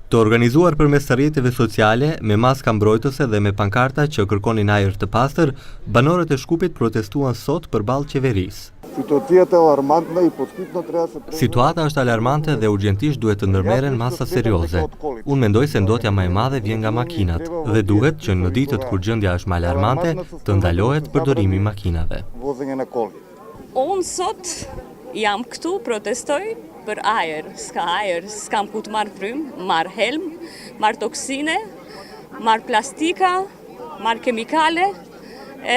Të organizuar përmes së rrjeteve sociale, me maska mbrojtëse dhe me pankarta që kërkonin ajër të pastër, banorët e Shkupit protestuan sot përballë qeverisë. Situata është alarmante dhe urgjentisht duhet të ndërmerren masa serioze. Unë mendoj se ndotja më e madhe vjen nga makinat dhe duhet që në ditët kur gjendja është më alarmante të ndalohet përdorimi i makinave. Unë sot jam këtu, protestoj për ajër, s'kam ku të marr frymë, marr helm, marr toksine, marr plastika, marr kemikale,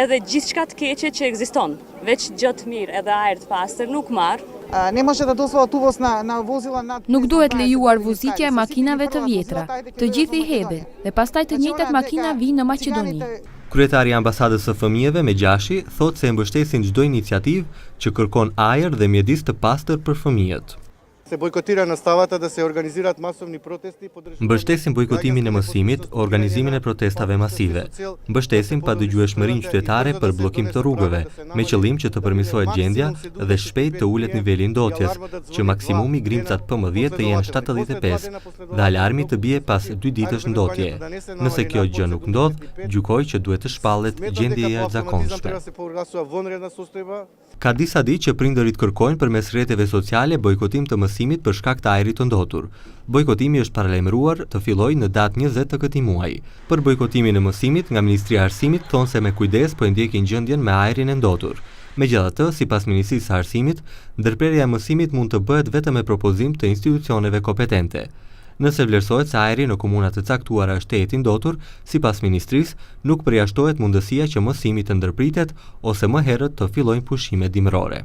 edhe gjithçka të keqe që ekziston. Veç gjë të mirë edhe ajër të pastër nuk marr. Nuk duhet lejuar vozitja e makinave të vjetra, të gjithë i hedhin dhe pastaj të njëjtat makina vinë në Maqedoni. Kryetari i ambasadës së fëmijëve me Gjashi thotë se mbështesin çdo iniciativë që kërkon ajër dhe mjedis të pastër për fëmijët. Mbështesim bojkotimin e mësimit, organizimin e protestave masive. Mbështesim padëgjueshmërinë qytetare për bllokim të rrugëve, me qëllim që të përmirësohet gjendja dhe shpejt të ulet niveli i ndotjes, që maksimumi grimcat PM10 të jenë 75 dhe alarmi të bie pas 2 ditësh ndotje. Nëse kjo gjë nuk ndodh, gjykoj që duhet të shpallet gjendja e jashtëzakonshme. Ka disa ditë që prindërit kërkojnë përmes rrjeteve sociale bojkotim të mësimit për shkak të ajrit të ndotur. Bojkotimi është paralajmëruar të fillojë në datë 20 të këtij muaji. Për bojkotimin e mësimit, nga Ministria e Arsimit thonë se me kujdes po e ndjekin gjendjen me ajrin e ndotur. Megjithatë, sipas Ministrisë së Arsimit, ndërprerja e mësimit mund të bëhet vetëm me propozim të institucioneve kompetente. Nëse vlerësohet se ajri në komuna të caktuara është i ndotur, sipas ministrisë, nuk përjashtohet mundësia që mësimi të ndërpritet ose më herët të fillojnë pushimet dimërore.